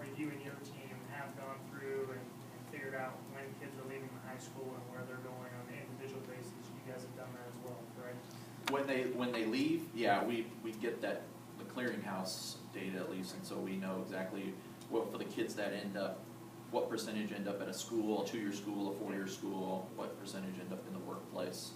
reviewing your team, have gone through and figured out when kids are leaving the high school and where they're going on an individual basis. You guys have done that as well, correct? When they leave, yeah, we get that, the clearinghouse data at least, and so we know exactly what, for the kids that end up, what percentage end up at a school, a 2-year school, a 4-year school, what percentage end up in the workplace.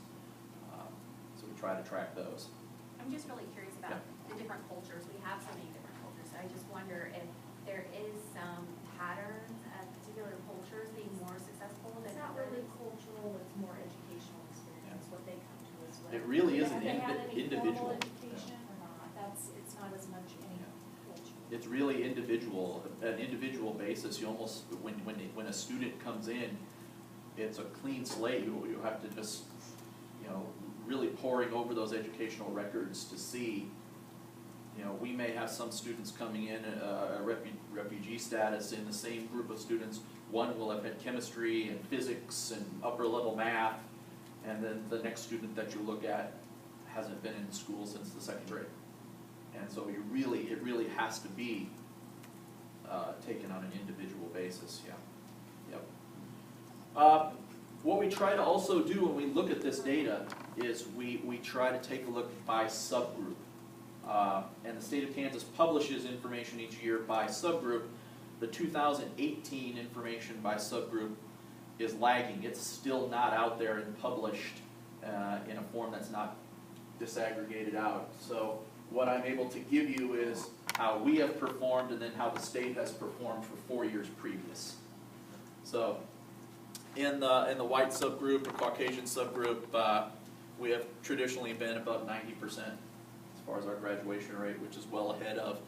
So we try to track those. I'm just really curious about the different cultures. We have so many different cultures. So I just wonder if there is some patterns of particular cultures being more successful than It's not others. really cultural, it's more educational experience, what they come to us with. It really is an Have they had any individual. formal education or not? It's not as much any culture. It's really individual, an individual basis. You almost, when a student comes in, it's a clean slate. You have to just, you know, really poring over those educational records to see, you know, we may have some students coming in a refugee status in the same group of students. One will have had chemistry and physics and upper level math, and then the next student that you look at hasn't been in school since the 2nd grade. And so it really has to be taken on an individual basis, yeah. Yep. What we try to also do when we look at this data is we try to take a look by subgroup. And the state of Kansas publishes information each year by subgroup. The 2018 information by subgroup is lagging. It's still not out there and published in a form that's not disaggregated out. So what I'm able to give you is how we have performed and then how the state has performed for 4 years previous. So in the white subgroup or Caucasian subgroup, we have traditionally been about 90% as far as our graduation rate, which is well ahead of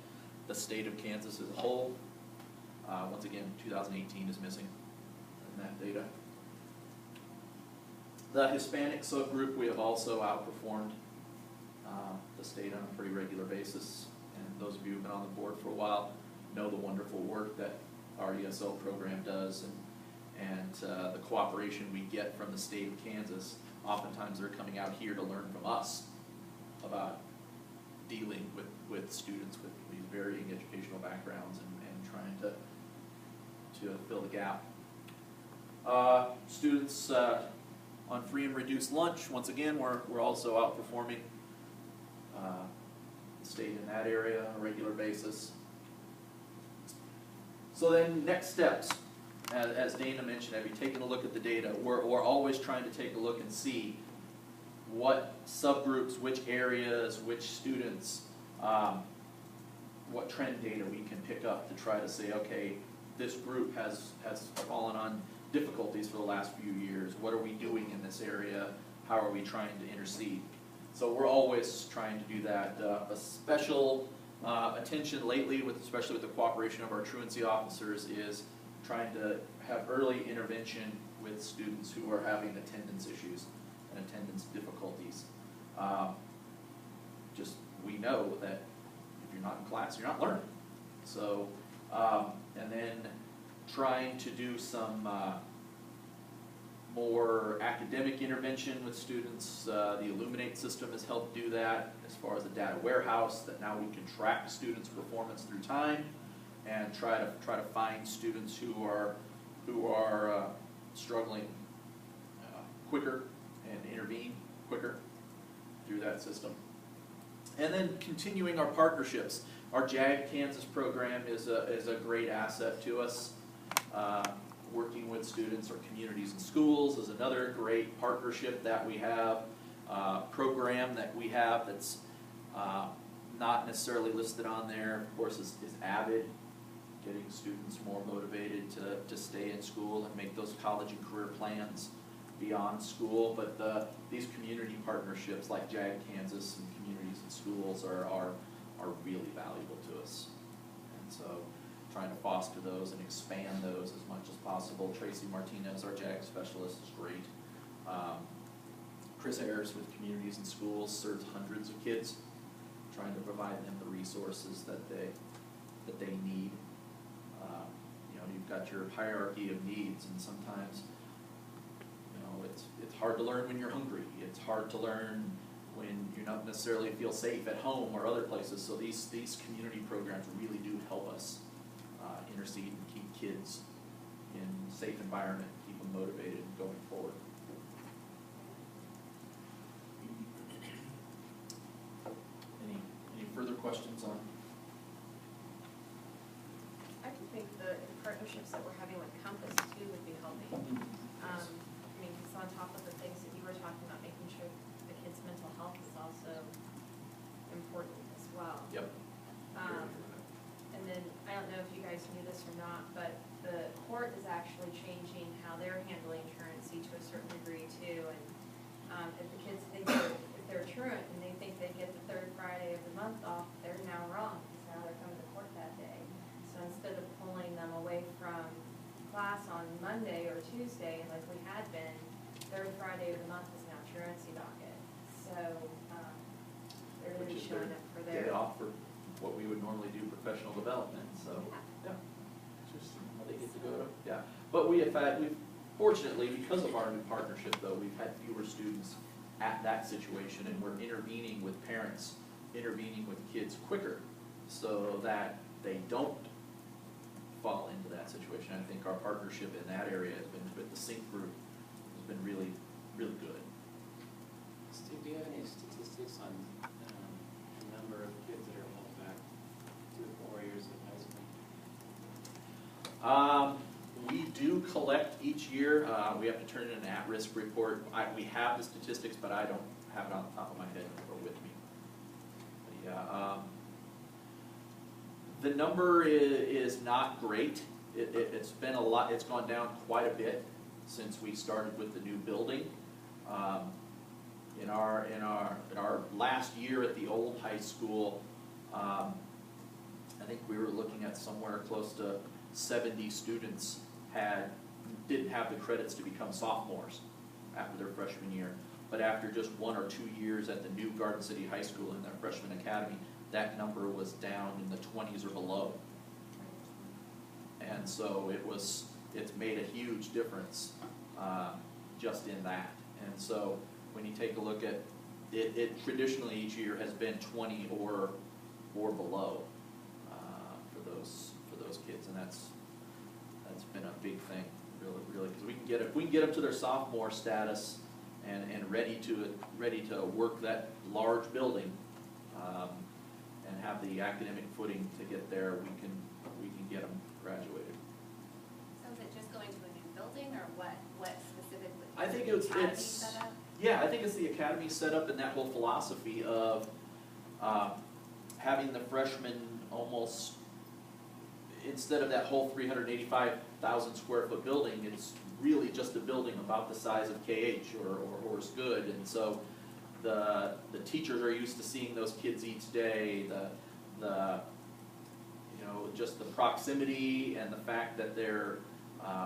the state of Kansas as a whole. Once again, 2018 is missing in that data. The Hispanic subgroup, we have also outperformed the state on a pretty regular basis. And those of you who have been on the board for a while know the wonderful work that our ESL program does and the cooperation we get from the state of Kansas. Oftentimes they're coming out here to learn from us about dealing with students with these varying educational backgrounds and trying to fill the gap. Students on free and reduced lunch, once again, we're also outperforming the state in that area on a regular basis. So then next steps, as Dana mentioned, have you taken a look at the data? We're always trying to take a look and see what subgroups, which areas, which students, what trend data we can pick up to try to say, okay, this group has fallen on difficulties for the last few years. What are we doing in this area? How are we trying to intercede? So we're always trying to do that. A special attention lately, especially with the cooperation of our truancy officers, is trying to have early intervention with students who are having attendance issues and attendance difficulties. Just we know that if you're not in class, you're not learning. So, and then trying to do some more academic intervention with students. The Illuminate system has helped do that as far as a data warehouse that now we can track students' performance through time and try to find students who are struggling quicker and intervene quicker through that system. And then continuing our partnerships. Our JAG Kansas program is a great asset to us. Working with students or communities and schools is another great partnership that we have. Program that we have that's not necessarily listed on there, of course, is AVID, getting students more motivated to stay in school and make those college and career plans beyond school. But these community partnerships like JAG Kansas and communities and schools are really valuable to us. And so trying to foster those and expand those as much as possible. Tracy Martinez, our JAG specialist, is great. Chris Ayers with communities and schools serves hundreds of kids, trying to provide them the resources that they need. You know, you've got your hierarchy of needs, and sometimes, you know, it's hard to learn when you're hungry. It's hard to learn when you don't necessarily feel safe at home or other places. So these community programs really do help us intercede and keep kids in a safe environment, keep them motivated going forward. Any further questions on? I do think the partnerships that we're having with Compass too would be helping. I mean, because on top of the things that you were talking about, making sure the kids' mental health is also important as well. Yep. And then, I don't know if you guys knew this or not, but the court is actually changing how they're handling truancy to a certain degree too. And if the kids think if they're truant and they think they get the third Friday of the month off, they're now wrong, because now they're coming to court that day. So instead of pulling them away from class on Monday or Tuesday, like we had been, third Friday of the month is now truancy docket. So, they're really Which is showing their up for day their. off for what we would normally do professional development, so, Yeah. yeah. Interesting how they get to go to, yeah. But we've fortunately, because of our new partnership though, we've had fewer students at that situation, and we're intervening with parents, intervening with kids quicker, so that they don't fall into that situation. I think our partnership in that area has been, with the sync group, has been really, really good. Steve, do you have any statistics on the number of kids that are held back 2 to 4 years of high school? We do collect each year. We have to turn in an at-risk report. We have the statistics, but I don't have it on the top of my head or with me. But yeah, the number is not great. It's been a lot. It's gone down quite a bit since we started with the new building. In our last year at the old high school, I think we were looking at somewhere close to 70 students didn't have the credits to become sophomores after their freshman year. But after just 1 or 2 years at the new Garden City High School in their freshman academy, that number was down in the 20s or below. And so it's made a huge difference just in that. And so when you take a look at it traditionally each year has been 20 or below for those kids, and that's been a big thing, really, because we can get them to their sophomore status and ready to work that large building and have the academic footing to get there. We can get them graduated. So is it just going to a new building, or what specifically? I think The it's academy set up? yeah, I think it's the academy setup and that whole philosophy of having the freshmen almost, instead of that whole 385,000 square foot building, it's really just a building about the size of KH or Horace Good. And so the teachers are used to seeing those kids each day, just the proximity and the fact that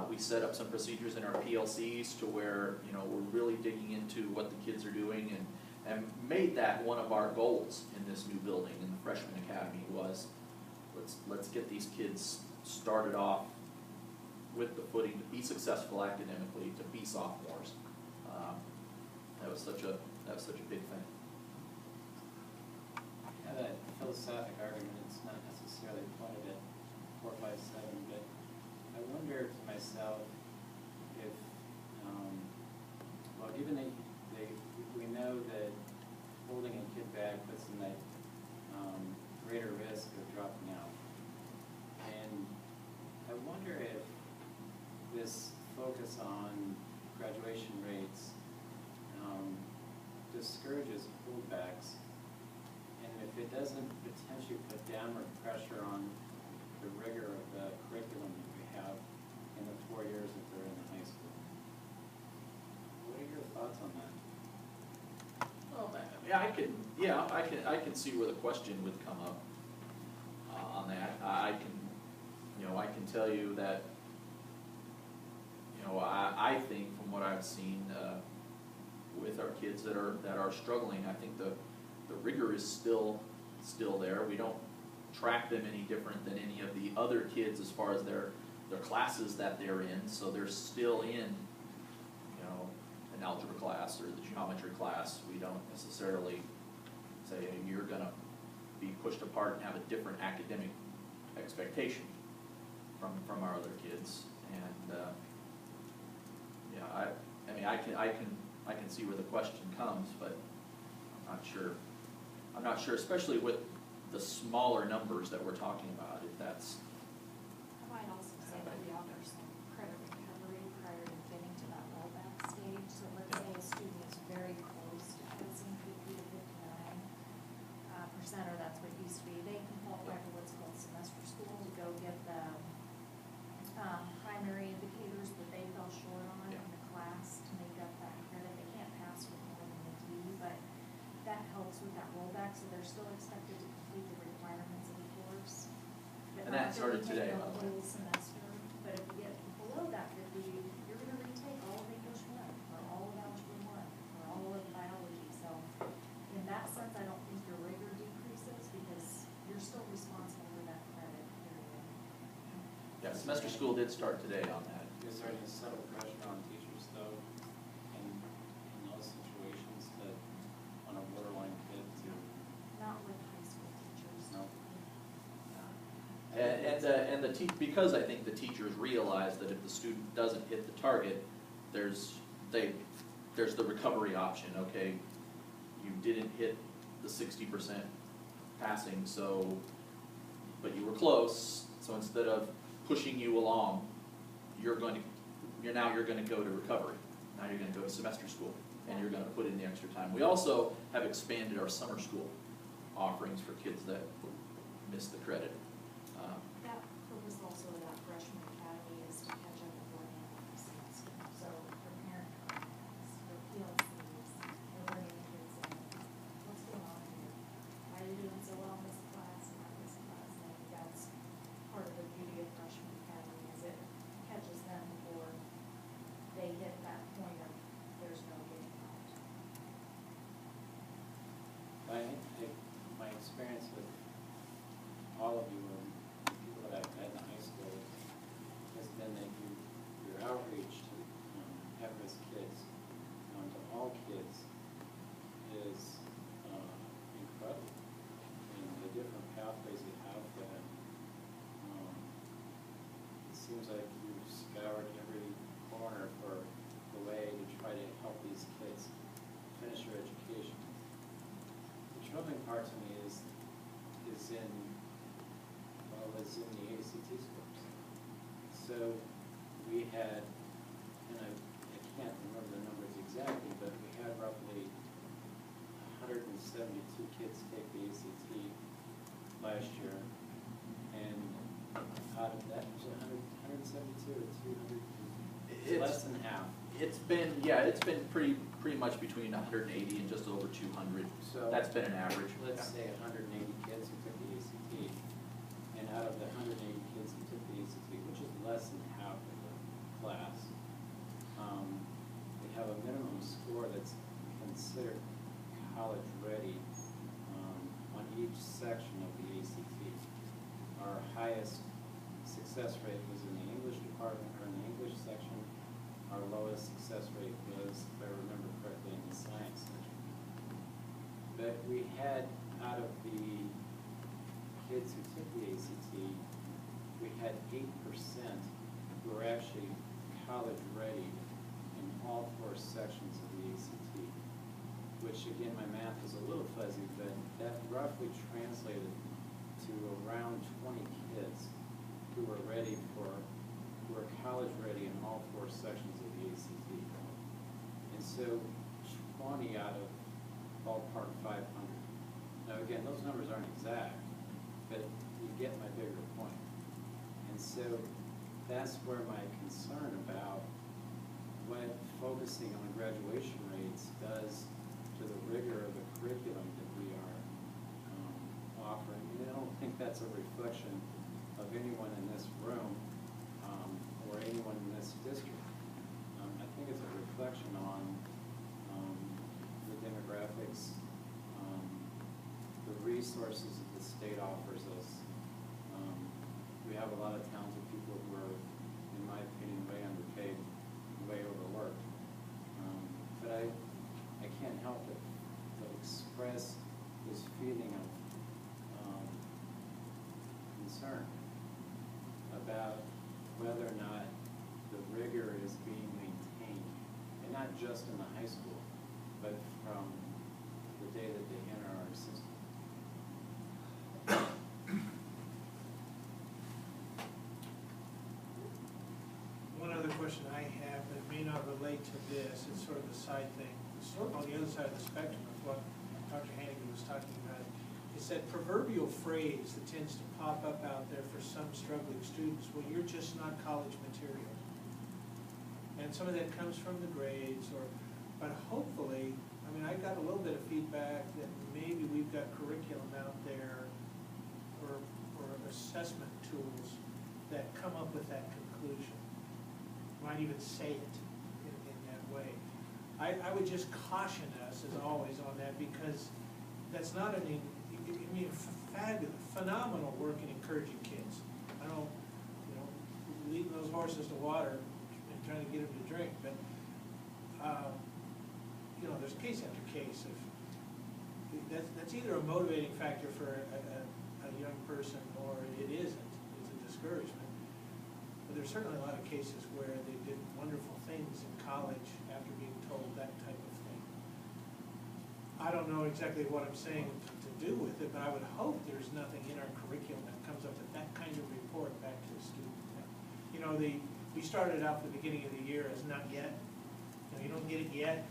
we set up some procedures in our PLCs to where, we're really digging into what the kids are doing, and made that one of our goals in this new building in the freshman academy was, let's get these kids started off with the footing to be successful academically, to be sophomores. That was such a big thing. Yeah, that philosophic argument, it's not necessarily pointed at 457, but I wonder to myself if, given we know that holding a kid back puts them at greater risk of dropping out. And I wonder if this focus on graduation rates discourages holdbacks, and if it doesn't potentially put downward pressure on the rigor of the curriculum that we have in the 4 years that they're in the high school. What are your thoughts on that? Well, I can see where the question would come up on that. I can tell you that, I think from what I've seen with our kids that are struggling, I think the rigor is still there. We don't track them any different than any of the other kids as far as their classes that they're in. So they're still in, an algebra class or the geometry class. We don't necessarily say, hey, you're going to be pushed apart and have a different academic expectation. from our other kids. And, yeah, I mean, I can see where the question comes, but I'm not sure, especially with the smaller numbers that we're talking about, if that's, I might also say that we offer some credit recovery prior to getting to that rollback stage. So let's say a student is very close to passing 50 to 59%, or that's what it used to be. They can qualify for what's called semester school to go get the primary indicators that they fell short on in the class to make up that credit. They can't pass with more than a D, but that helps with that rollback, so they're still expected to complete the requirements of the course. And that started today, by the way. Whole semester, but if you get below that 50, you're gonna retake all of English 1, or all of Algebra 1, or all of biology. So in that sense, I don't think your rigor decreases, because you're still responsible for that credit period. yeah, semester school did start today on that. Is there any subtle pressure on teachers though, in those situations that, on a borderline kid to, Not with high school teachers. no? Because I think the teachers realize that if the student doesn't hit the target, there's the recovery option, okay? You didn't hit the 60% passing, but you were close, so instead of pushing you along, you're going to go to recovery. Now you're going to go to semester school, and you're going to put in the extra time. We also have expanded our summer school offerings for kids that miss the credit. That purpose also of that freshman academy is to catch up with learning in the semester. So for parent contacts, for PLCs, for learning kids in, what's going on here? Why are you doing so well in this class and not this class? And I think that's part of the beauty of freshman academy, is it catches them before they hit that point of there's no getting out. My experience with all of you and people that I've met in high school has been that your outreach to at-risk kids, to all kids, is incredible. And the different pathways you have for them. It seems like you've scoured every corner for the way to try to help these kids finish their education. The troubling part to me is in the ACT scores. So we had, and I can't remember the numbers exactly, but we had roughly 172 kids take the ACT last year, and out of that, was it 172 or 200? It's less than half. It's been pretty much between 180 and just over 200. So That's been an average. Let's say 180 kids who took the ACT, and out of the 180 kids who took the ACT, which is less than half of the class, we have a minimum score that's considered college ready on each section of the ACT. Our highest success rate was in the English department, or in the English section. Our lowest success rate was, if I remember correctly, in the science section. But we had, out of the kids who took the ACT, we had 8% who were actually college ready in all 4 sections of the ACT, which again, my math is a little fuzzy, but that roughly translated to around 20 kids who were college ready in all 4 sections of the ACT. And so 20 out of ballpark 500. Now again, those numbers aren't exact, but you get my bigger point. And so that's where my concern about what focusing on graduation rates does to the rigor of the curriculum that we are offering. And I don't think that's a reflection of anyone in this room or anyone in this district. I think it's a reflection on the demographics, the resources that the state offers us. We have a lot of talented people who are, in my opinion, way underpaid, way overworked. But I can't help but express this feeling of concern about whether or not the rigor is being maintained, and not just in the high school, but from the day that they enter our system. One other question I have that may not relate to this, it's sort of a side thing, it's sort of on the other side of the spectrum of what Dr. Hannigan was talking about. It's that proverbial phrase that tends to pop up out there for some struggling students, well, you're just not college material. And some of that comes from the grades, but hopefully, I mean, I got a little bit of feedback that maybe we've got curriculum out there or assessment tools that come up with that conclusion. Might even say it in that way. I would just caution us, as always, on that, because that's not fabulous, phenomenal work in encouraging kids. I don't, leading those horses to water and trying to get them to drink, but, there's case after case of, that's either a motivating factor for a young person or it isn't. It's a discouragement. But there's certainly a lot of cases where they did wonderful things in college after being told that type of thing. I don't know exactly what I'm saying to do with it, but I would hope there's nothing in our curriculum that comes up with that kind of report back to a student. We started out at the beginning of the year as not yet. You don't get it yet.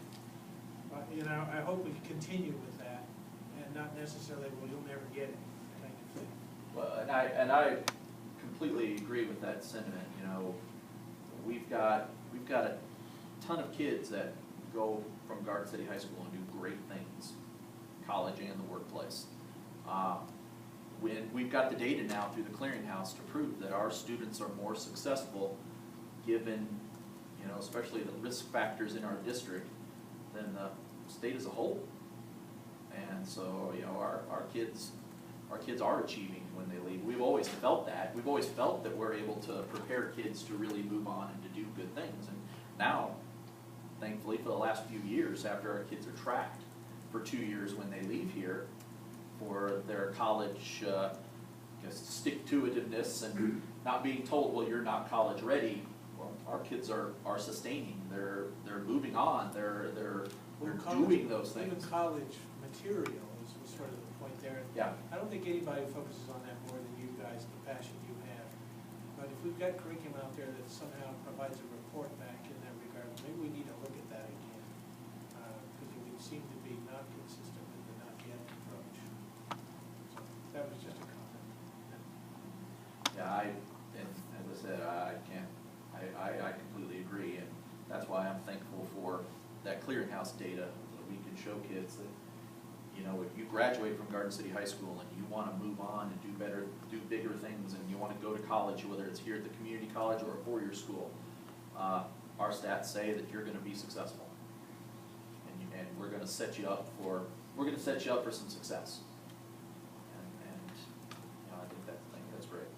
I hope we continue with that and not necessarily, well, you'll never get it kind of thing. Well, and I completely agree with that sentiment. We've got a ton of kids that go from Garden City High School and do great things, college and the workplace. When we've got the data now through the clearinghouse to prove that our students are more successful, given especially the risk factors in our district, than the state as a whole. And so our kids are achieving when they leave. We've always felt that. We've always felt that we're able to prepare kids to really move on and to do good things. And now, thankfully, for the last few years, after our kids are tracked for 2 years when they leave here for their college stick-to-itiveness and not being told, well, you're not college ready. Well, our kids are sustaining. They're moving on. They're doing those things. Even college material is sort of the point there. Yeah. I don't think anybody focuses on that more than you guys, the passion you have. But if we've got curriculum out there that somehow provides a report back in that regard, maybe we need to look at that again. Because we seem to be not consistent with the not yet approach. So that was just a comment. Yeah, and as I said, I completely agree, and that's why I'm thankful for that clearinghouse data that we can show kids that, if you graduate from Garden City High School and you want to move on and do better, do bigger things, and you want to go to college, whether it's here at the community college or a four-year school, our stats say that you're going to be successful, and we're going to set you up for some success. And I think that's great.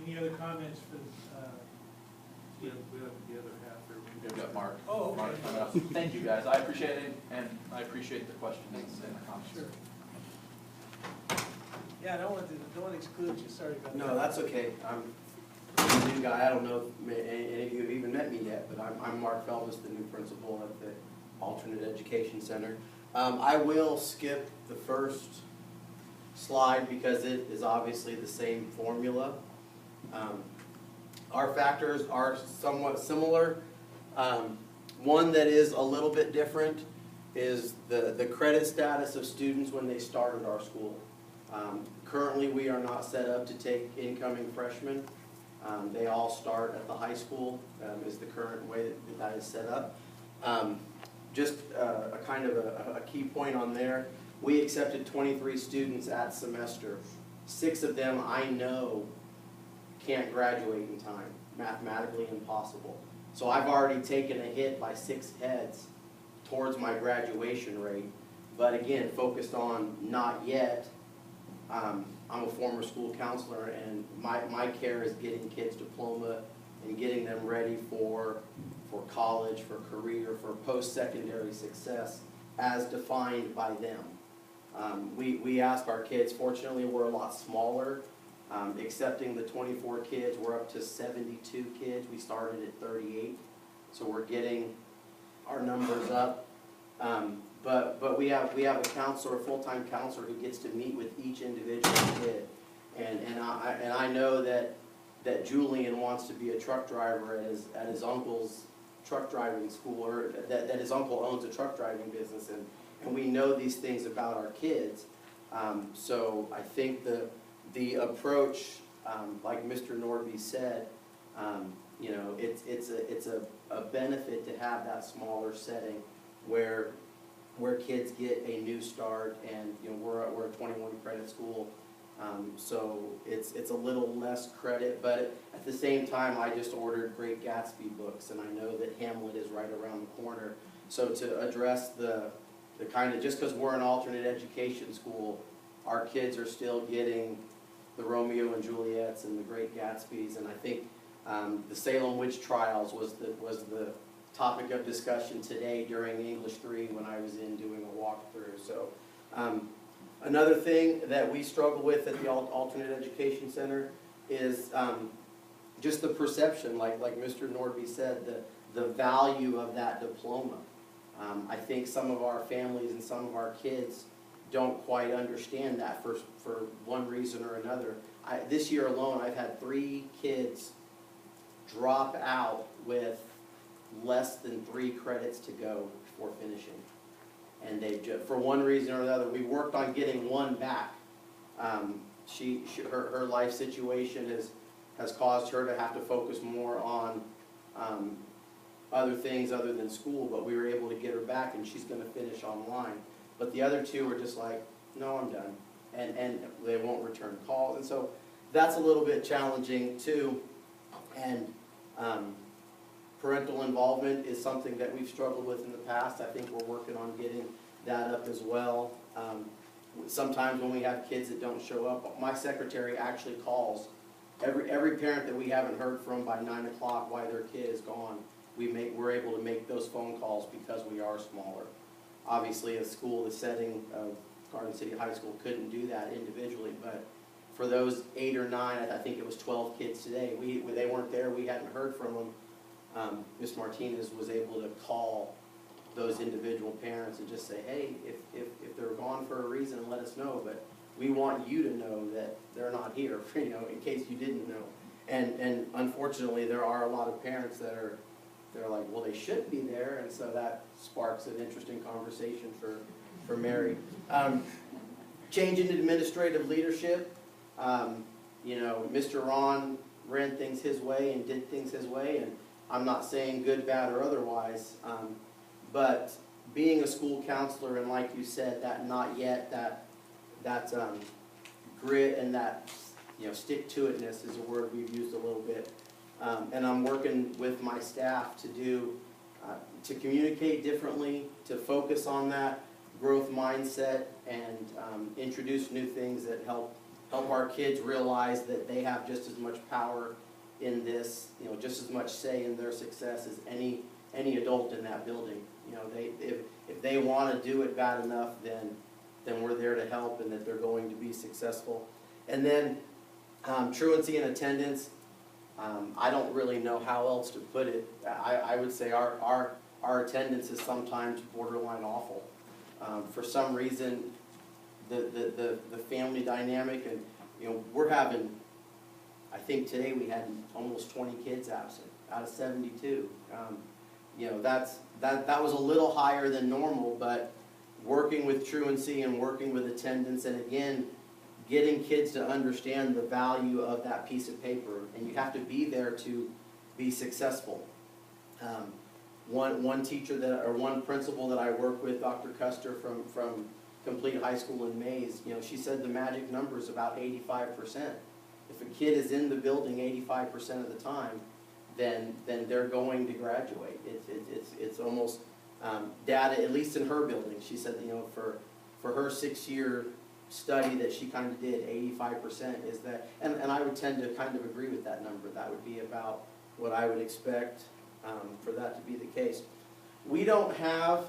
Any other comments for, We have the other half there. We've got Mark. Oh, okay. Mark coming up. Thank you, guys. I appreciate it, and I appreciate the questions and the comments. Sure. Yeah, I don't want to exclude you, sorry about that. No, that's okay. I'm a new guy. I don't know if any of you have even met me yet, but I'm Mark Felvis, the new principal at the Alternate Education Center. I will skip the first slide because it is obviously the same formula. Our factors are somewhat similar. One that is a little bit different is the credit status of students when they start at our school. Currently, we are not set up to take incoming freshmen. They all start at the high school, is the current way that is set up. Just a kind of a key point on there, we accepted 23 students at semester. 6 of them I know can't graduate in time, mathematically impossible. So I've already taken a hit by 6 heads towards my graduation rate, but again, focused on not yet. I'm a former school counselor, and my care is getting kids' diploma and getting them ready for college, for career, for post-secondary success as defined by them. We ask our kids, fortunately we're a lot smaller Accepting the 24 kids, we're up to 72 kids. We started at 38, so we're getting our numbers up. But we have a counselor, a full-time counselor who gets to meet with each individual kid. And I know that Julian wants to be a truck driver at his uncle's truck driving school, or that his uncle owns a truck driving business, and we know these things about our kids. So I think the approach, like Mr. Norby said, it's a benefit to have that smaller setting where kids get a new start, and we're a 21 credit school, so it's a little less credit, but at the same time, I just ordered Great Gatsby books, and I know that Hamlet is right around the corner. So to address the kind of, just because we're an alternate education school, our kids are still getting the Romeo and Juliets and the Great Gatsbys, and I think the Salem witch trials was the topic of discussion today during English 3 when I was in doing a walkthrough. So another thing that we struggle with at the alternate education center is just the perception, like Mr. Norby said, the value of that diploma. I think some of our families and some of our kids don't quite understand that for one reason or another. This year alone, I've had 3 kids drop out with less than 3 credits to go before finishing. And they've just, for one reason or another, we worked on getting one back. Her life situation has caused her to have to focus more on other things other than school, but we were able to get her back, and she's going to finish online. But the other 2 were just like, no, I'm done. And they won't return calls. And so that's a little bit challenging too. And parental involvement is something that we've struggled with in the past. I think we're working on getting that up as well. Sometimes when we have kids that don't show up, my secretary actually calls every parent that we haven't heard from by 9 o'clock why their kid is gone. We're able to make those phone calls because we are smaller. Obviously, a school, the setting of Garden City High School couldn't do that individually, but for those 8 or 9, I think it was 12 kids today, they weren't there, we hadn't heard from them. Ms. Martinez was able to call those individual parents and just say, hey, if they're gone for a reason, let us know, but we want you to know that they're not here, in case you didn't know. And unfortunately, there are a lot of parents they're like, well, they should be there, and so that sparks an interesting conversation for Mary. Change in administrative leadership. Mr. Ron ran things his way and did things his way, and I'm not saying good, bad, or otherwise, but being a school counselor, and like you said, that not yet, that grit and that stick-to-itness is a word we've used a little bit. And I'm working with my staff to communicate differently, to focus on that growth mindset, and introduce new things that help our kids realize that they have just as much power in this, just as much say in their success as any adult in that building. If they want to do it bad enough, then we're there to help, and that they're going to be successful. And then truancy and attendance. I don't really know how else to put it. I would say our attendance is sometimes borderline awful. For some reason, the family dynamic, and we're having, I think today we had almost 20 kids absent out of 72. That was a little higher than normal, but working with truancy and working with attendance, and again, getting kids to understand the value of that piece of paper, and you have to be there to be successful. One teacher one principal that I work with, Dr. Custer from Complete High School in Mays, she said the magic number is about 85%. If a kid is in the building 85% of the time, then they're going to graduate. It's almost data, at least in her building. She said, for her 6-year study that she kind of did, 85% is that, and I would tend to kind of agree with that number. That would be about what I would expect for that to be the case. We don't have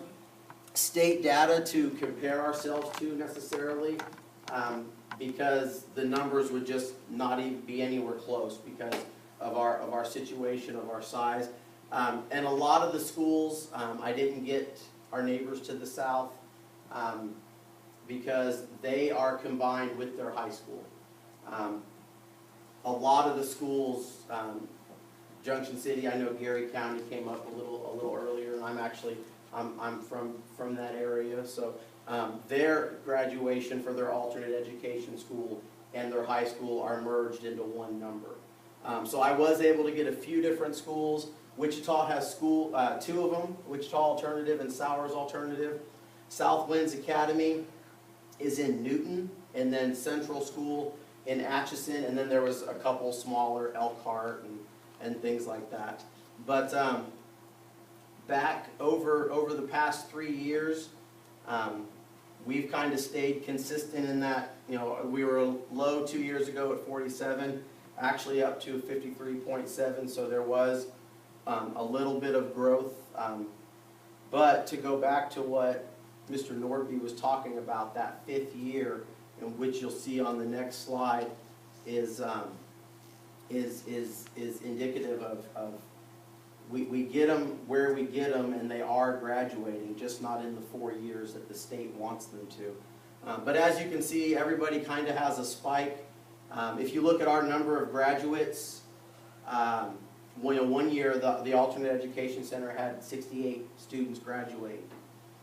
state data to compare ourselves to necessarily. because the numbers would just not even be anywhere close because of our situation, of our size. And a lot of the schools, I didn't get our neighbors to the south, because they are combined with their high school. A lot of the schools, Junction City, I know Gary County came up a little earlier, and I'm from that area, so their graduation for their alternate education school and their high school are merged into one number. So I was able to get a few different schools. Wichita has two of them, Wichita Alternative and Sowers Alternative. Southwinds Academy is in Newton, and then Central School in Atchison, and then there was a couple smaller, Elkhart and things like that. But back over the past 3 years, we've kind of stayed consistent in that, we were low 2 years ago at 47, actually up to 53.7, so there was a little bit of growth. But to go back to what Mr. Nordby was talking about, that 5th year, in which you'll see on the next slide, is indicative of we get them where we get them, and they are graduating, just not in the 4 years that the state wants them to. But as you can see, everybody kind of has a spike. If you look at our number of graduates, one year the Alternate Education Center had 68 students graduate.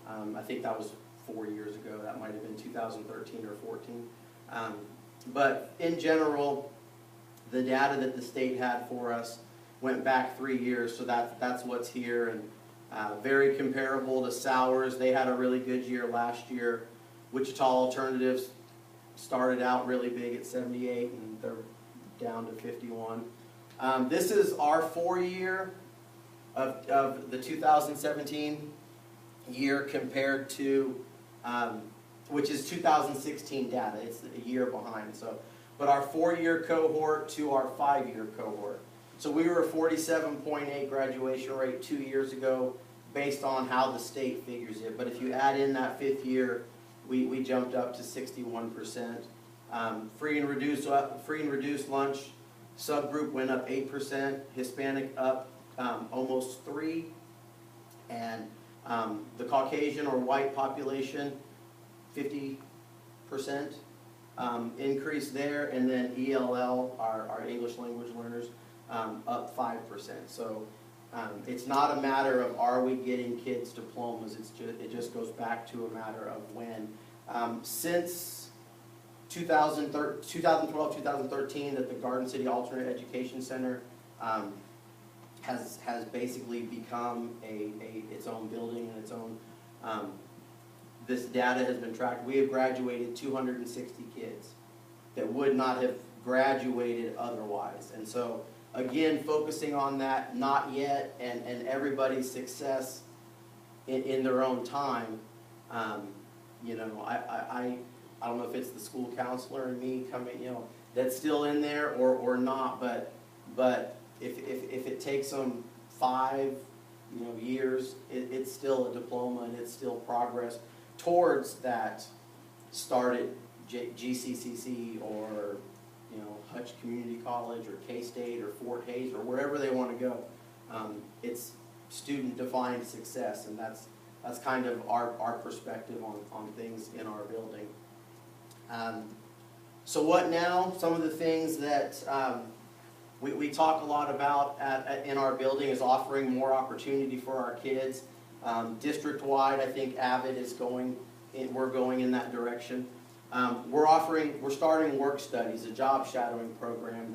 I think that was 4 years ago. That might have been 2013 or 14. But in general, the data that the state had for us went back 3 years, so that's what's here, and very comparable to Sowers. They had a really good year last year. Wichita Alternatives started out really big at 78, and they're down to 51. This is our 4 year of the 2017 year compared to, which is 2016 data. It's a year behind. So, but our 4 year cohort to our 5 year cohort. So we were a 47.8 graduation rate 2 years ago, based on how the state figures it. But if you add in that 5th year, we jumped up to 61%. Free and reduced lunch subgroup went up 8%. Hispanic up almost 3%, and the Caucasian or white population 50% increase there, and then ELL, our English language learners, up 5%. So it's not a matter of are we getting kids diplomas, it just goes back to a matter of when. Since 2012, 2013, that the Garden City Alternate Education Center has basically become its own building and its own, this data has been tracked. We have graduated 260 kids that would not have graduated otherwise. And so, again, focusing on that not yet and everybody's success in their own time. I don't know if it's the school counselor and me coming, that's still in there or not, but if it takes them 5 years, it's still a diploma, and it's still progress towards that start at GCCC or Hutch Community College or K-State or Fort Hays or wherever they want to go. It's student-defined success, and that's kind of our perspective on things in our building. So what now? Some of the things that we talk a lot about in our building is offering more opportunity for our kids. District-wide, I think Avid is we're going in that direction. We're starting work studies, a job shadowing program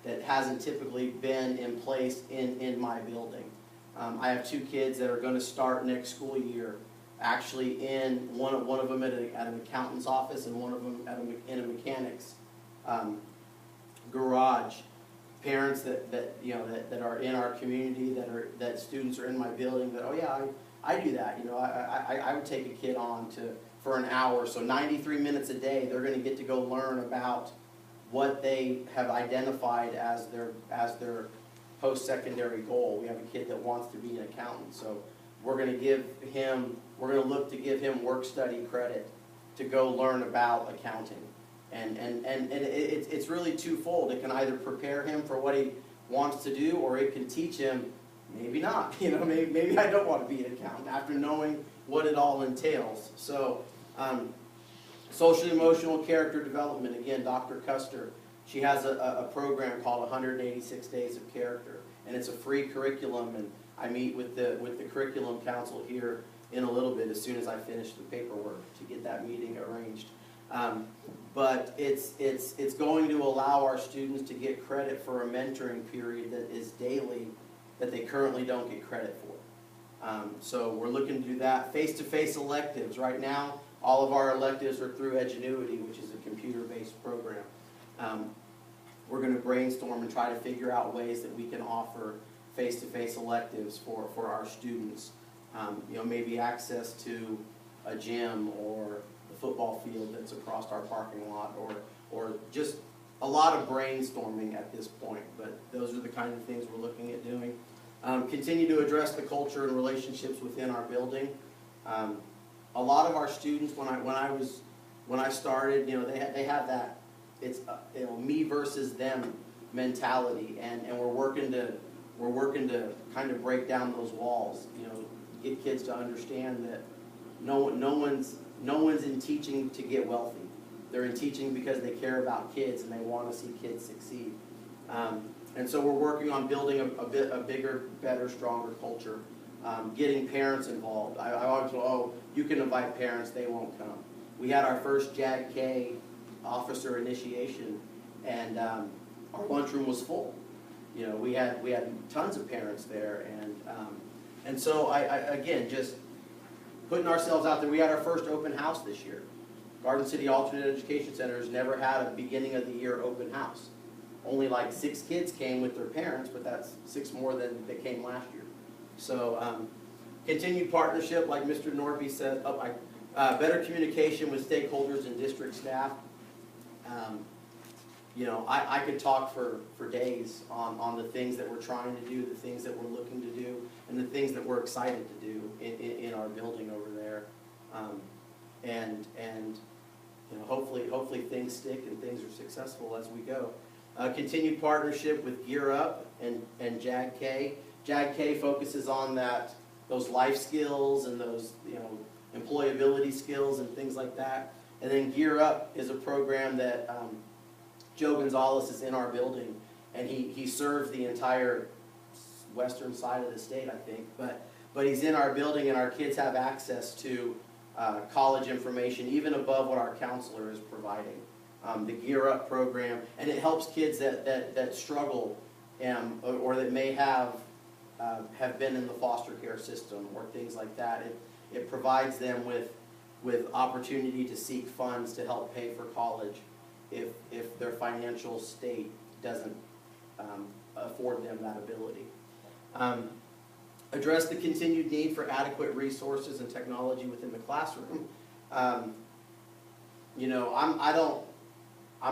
that hasn't typically been in place in my building. I have 2 kids that are going to start next school year, actually in one of them at an accountant's office, and one of them in a mechanic's garage. Parents that are in our community, that students are in my building, that, oh yeah, I do that. I would take a kid on for an hour, so 93 minutes a day. They're going to get to go learn about what they have identified as their post-secondary goal. We have a kid that wants to be an accountant, so we're going to look to give him work study credit to go learn about accounting. It's really twofold. It can either prepare him for what he wants to do, or it can teach him, maybe not, maybe I don't want to be an accountant after knowing what it all entails. So, social emotional character development, again, Dr. Custer, she has a program called 186 Days of Character, and it's a free curriculum, and I meet with the curriculum council here in a little bit as soon as I finish the paperwork to get that meeting arranged. But it's going to allow our students to get credit for a mentoring period that is daily that they currently don't get credit for. So we're looking to do that. Face-to-face electives. Right now, all of our electives are through Edgenuity, which is a computer-based program. We're going to brainstorm and try to figure out ways that we can offer face-to-face electives for our students. Maybe access to a gym or the football field that's across our parking lot, or just a lot of brainstorming at this point. But those are the kind of things we're looking at doing. Continue to address the culture and relationships within our building. A lot of our students, when I started, they have that it's me versus them mentality, and we're working to kind of break down those walls. Get kids to understand that no one's in teaching to get wealthy. They're in teaching because they care about kids and they want to see kids succeed. And so we're working on building a bigger, better, stronger culture. Getting parents involved. I always go, you can invite parents, they won't come. We had our first JAG-K officer initiation, and our lunchroom was full. We had tons of parents there, and so I again, just putting ourselves out there. We had our first open house this year. Garden City Alternate Education Center has never had a beginning of the year open house. Only like 6 kids came with their parents, but that's 6 more than they came last year. So continued partnership, like Mr. Norby said, better communication with stakeholders and district staff. I could talk for days on the things that we're trying to do, the things that we're looking to do, and the things that we're excited to do in our building over there. Hopefully things stick and things are successful as we go. Continued partnership with Gear Up and JAG-K. JAG-K focuses on those life skills and those employability skills and things like that. And then Gear Up is a program that Joe Gonzalez is in our building, and he serves the entire western side of the state, I think. But he's in our building, and our kids have access to college information, even above what our counselor is providing. The Gear Up program, and it helps kids that struggle or that may have been in the foster care system or things like that. It provides them with opportunity to seek funds to help pay for college if their financial state doesn't afford them that ability. Address the continued need for adequate resources and technology within the classroom. I'm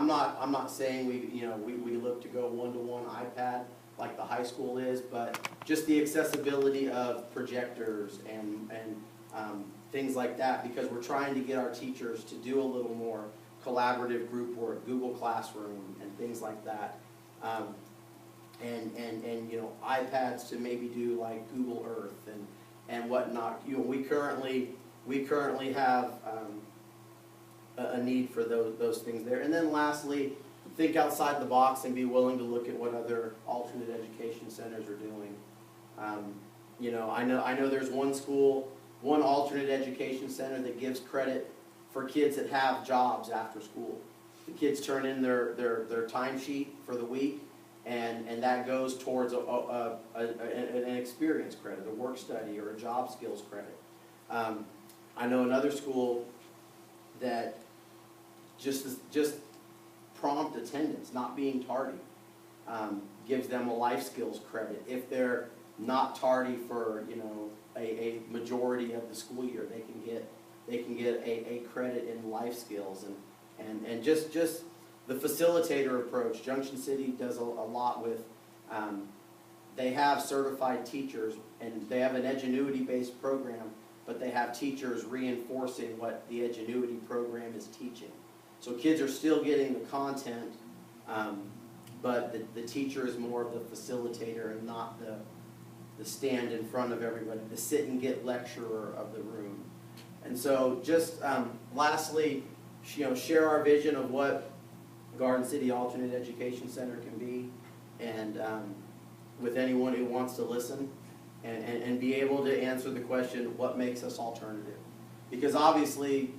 not saying we look to go one-to-one iPad like the high school is, but just the accessibility of projectors and things like that, because we're trying to get our teachers to do a little more collaborative group work, Google Classroom and things like that, and iPads to maybe do like Google Earth and whatnot. We currently have a need for those things there. And then lastly, think outside the box and be willing to look at what other alternate education centers are doing. I know there's one alternate education center that gives credit for kids that have jobs after school. The kids turn in their timesheet for the week, and that goes towards an experience credit, a work study, or a job skills credit. I know another school that just prompt attendance, not being tardy, gives them a life skills credit. If they're not tardy for a majority of the school year, they can get a credit in life skills, and just the facilitator approach. Junction City does a lot with. They have certified teachers, and they have an Edgenuity based program, but they have teachers reinforcing what the Edgenuity program is teaching. So kids are still getting the content, but the teacher is more of the facilitator and not the stand in front of everybody, the sit and get lecturer of the room. And so just lastly, share our vision of what Garden City Alternate Education Center can be, and with anyone who wants to listen, and be able to answer the question, what makes us alternative? Because obviously,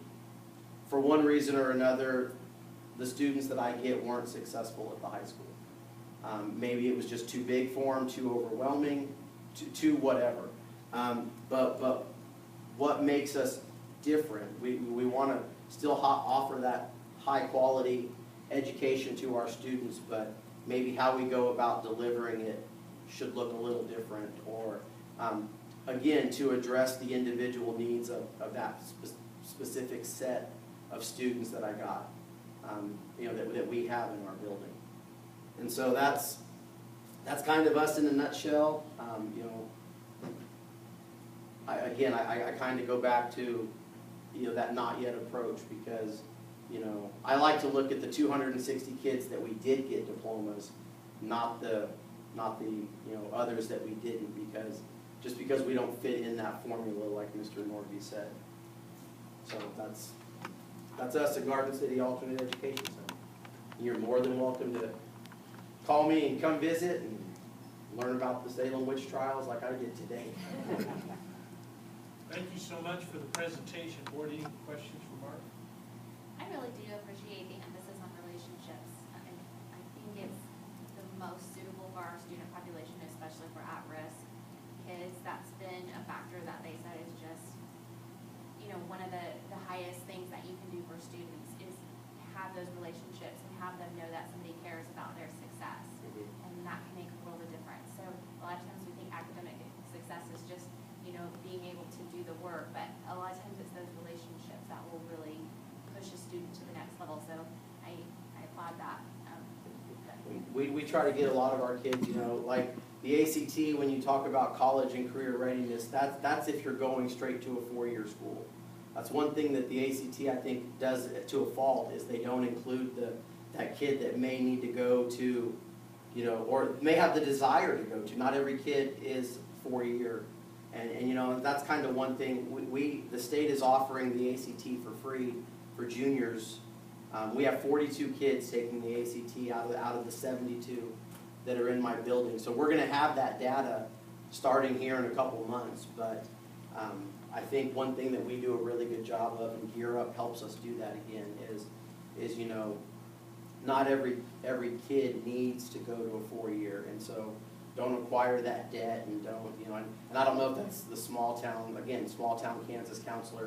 for one reason or another, the students that I get weren't successful at the high school. Maybe it was just too big for them, too overwhelming, too whatever. But what makes us different? We want to still offer that high quality education to our students, but maybe how we go about delivering it should look a little different, or again, to address the individual needs of that specific set of students that I got, that we have in our building. And so that's kind of us in a nutshell. I kind of go back to that not yet approach, because I like to look at the 260 kids that we did get diplomas, not the others that we didn't, because we don't fit in that formula like Mr. Norby said. So that's us at Garden City Alternate Education Center. You're more than welcome to call me and come visit and learn about the Salem witch trials like I did today. Thank you so much for the presentation. Board, any questions for Mark? I really do appreciate the emphasis on relationships. I think it's the most suitable for our student population, especially for at-risk kids. That's been a factor that they said is just, one of the highest things that you can do for students is have those relationships and have them know that somebody cares about their success. And that can make a world of difference. So a lot of times we think academic success is just, being able to do the work, but a lot of times it's those relationships that will really push a student to the next level. So I applaud that. We try to get a lot of our kids, like the ACT, when you talk about college and career readiness, that's if you're going straight to a 4-year school. That's one thing that the ACT, I think, does to a fault, is they don't include that kid that may need to go to, or may have the desire to go to. Not every kid is 4-year. And that's kind of one thing. The state is offering the ACT for free for juniors. We have 42 kids taking the ACT out of the 72 that are in my building. So we're going to have that data starting here in a couple months. But I think one thing that we do a really good job of, and Gear Up helps us do that again, is not every kid needs to go to a 4-year, and so don't acquire that debt, and don't, and I don't know if that's the small town Kansas counselor